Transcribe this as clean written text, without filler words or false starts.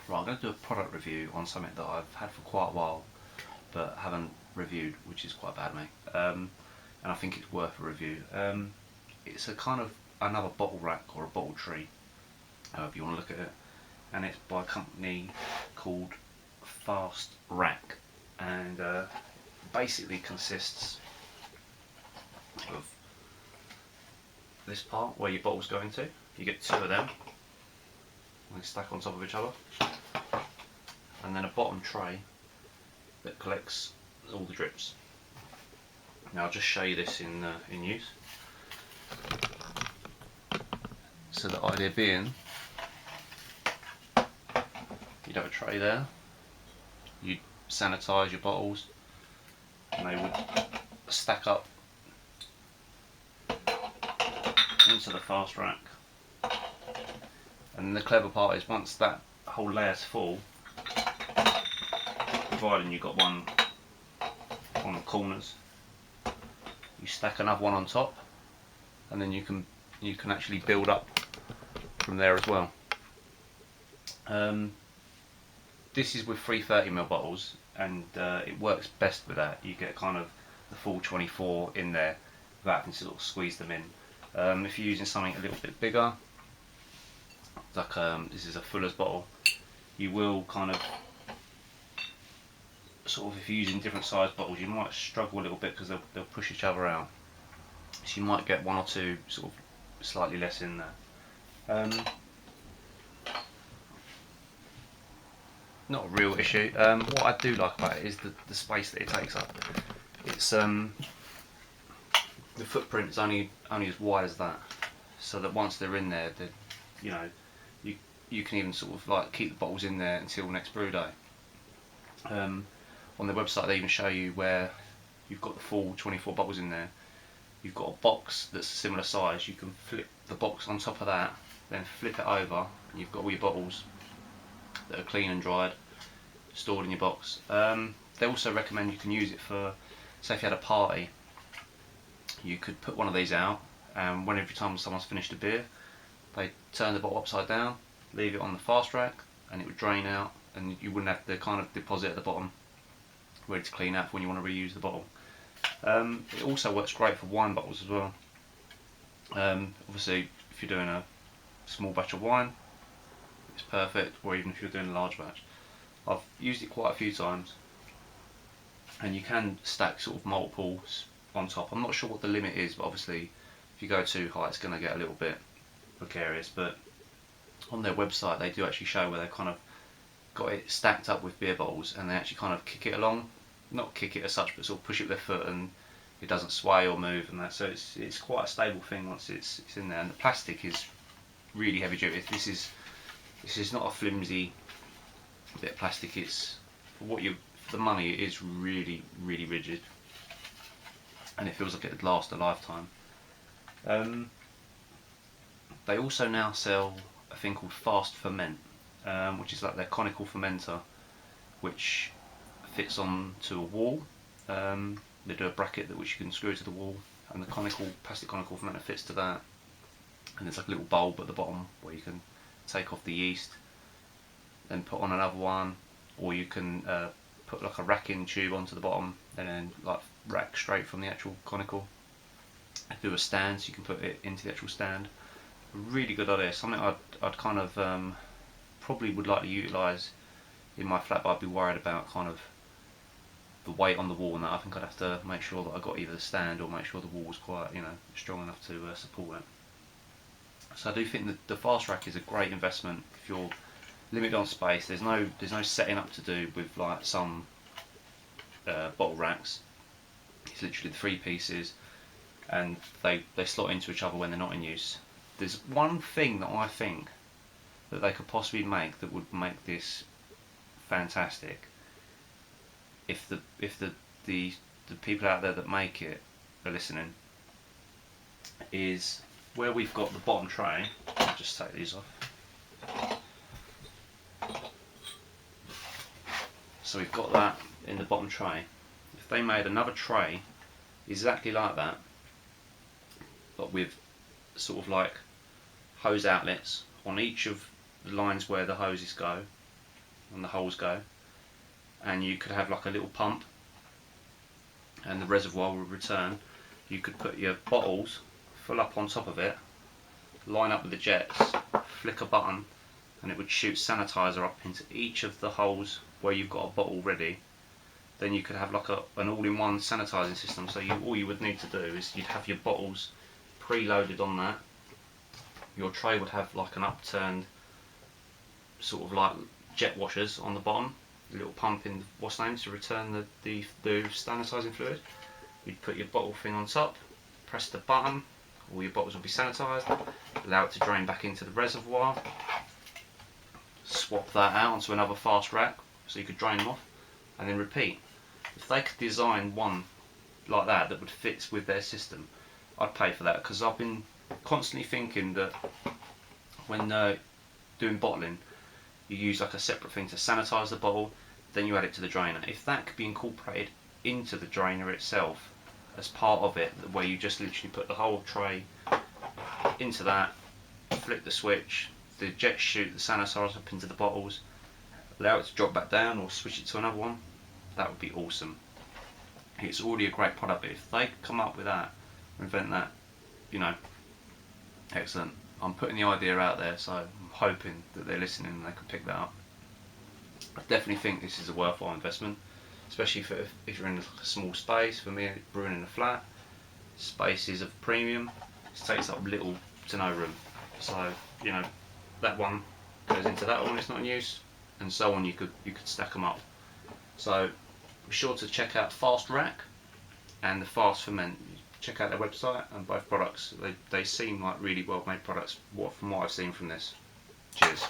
Right, I'm going to do a product review on something that I've had for quite a while but haven't reviewed, which is quite bad of me. And I think it's worth a review. It's a kind of another bottle rack or a bottle tree, however you want to look at it, and it's by a company called Fastrack, and basically consists of this part where your bottles go into. You get two of them, they stack on top of each other, and then a bottom tray that collects all the drips. Now I'll just show you this in use. So the idea being, you'd have a tray there, you'd sanitise your bottles, and they would stack up into the Fastrack. And the clever part is, once that whole layer's full, providing you've got one on the corners, you stack another one on top, and then you can actually build up from there as well. This is with 330ml bottles, and it works best with that. You get kind of the full 24 in there without having to sort of squeeze them in. If you're using something a little bit bigger, like this is a Fuller's bottle, you will kind of sort of, if you're using different size bottles, you might struggle a little bit because they'll push each other out. So you might get one or two sort of slightly less in there. Not a real issue. What I do like about it is the space that it takes up. It's the footprint is only as wide as that, so that once they're in there, you know, you can even sort of like keep the bottles in there until next brew day. On their website they even show you where you've got the full 24 bottles in there. You've got a box that's a similar size. You can flip the box on top of that, then flip it over, and you've got all your bottles that are clean and dried stored in your box. They also recommend you can use it for, say if you had a party, you could put one of these out, and every time someone's finished a beer, they turn the bottle upside down, leave it on the Fastrack, and it would drain out, and you wouldn't have to kind of deposit at the bottom ready to clean up when you want to reuse the bottle. It also works great for wine bottles as well. Obviously if you're doing a small batch of wine, it's perfect, or even if you're doing a large batch. I've used it quite a few times, and you can stack sort of multiples on top. I'm not sure what the limit is, but obviously if you go too high it's going to get a little bit precarious, but on their website they do actually show where they kind of got it stacked up with beer bottles, and they actually kind of kick it along, not kick it as such, but sort of push it with their foot, and it doesn't sway or move and that, so it's quite a stable thing once it's in there. And the plastic is really heavy duty. This is not a flimsy bit of plastic. It's for the money. It is really rigid, and it feels like it would last a lifetime. They also now sell a thing called Fast Ferment, which is like their conical fermenter, which fits onto a wall. They do a bracket which you can screw to the wall, and the plastic conical fermenter fits to that, and there's like a little bulb at the bottom where you can take off the yeast, then put on another one, or you can put like a racking tube onto the bottom and then like rack straight from the actual conical. Do a stand, so you can put it into the actual stand. A really good idea, something I'd kind of probably would like to utilise in my flat, but I'd be worried about kind of the weight on the wall and that. I think I'd have to make sure that I got either the stand or make sure the wall was quite, you know, strong enough to support it. So I do think that the Fastrack is a great investment if you're limited on space. There's no setting up to do with like some bottle racks. It's literally the three pieces, and they slot into each other when they're not in use. There's one thing that I think that they could possibly make that would make this fantastic. If the people out there that make it are listening, is where we've got the bottom tray. I'll just take these off. So we've got that in the bottom tray. If they made another tray exactly like that, but with sort of like hose outlets on each of the lines where the hoses go, and the holes go, and you could have like a little pump and the reservoir will return. You could put your bottles full up on top of it, line up with the jets, flick a button, and it would shoot sanitizer up into each of the holes where you've got a bottle ready. Then you could have like an all-in-one sanitizing system. So all you would need to do is you'd have your bottles preloaded on that. Your tray would have like an upturned sort of like jet washers on the bottom, a little pump in what's named to return the sanitizing fluid. You'd put your bottle thing on top, press the button, all your bottles will be sanitized, allow it to drain back into the reservoir, swap that out onto another Fastrack so you could drain them off, and then repeat. If they could design one like that that would fit with their system, I'd pay for that, because I've been constantly thinking that when doing bottling, you use like a separate thing to sanitize the bottle, then you add it to the drainer. If that could be incorporated into the drainer itself as part of it, where you just literally put the whole tray into that, flip the switch, the jets shoot the sanitizer up into the bottles, allow it to drop back down or switch it to another one, that would be awesome. It's already a great product, but if they come up with that, invent that, you know, excellent. I'm putting the idea out there, so I'm hoping that they're listening and they can pick that up. I definitely think this is a worthwhile investment, especially if you're in a small space. For me, brewing in a flat, space is of premium. It takes up little to no room. So, you know, that one goes into that one, it's not in use, and so on. You could stack them up. So be sure to check out Fastrack and the Fast Ferment. Check out their website, and both products, they seem like really well made products from what I've seen from this. Cheers.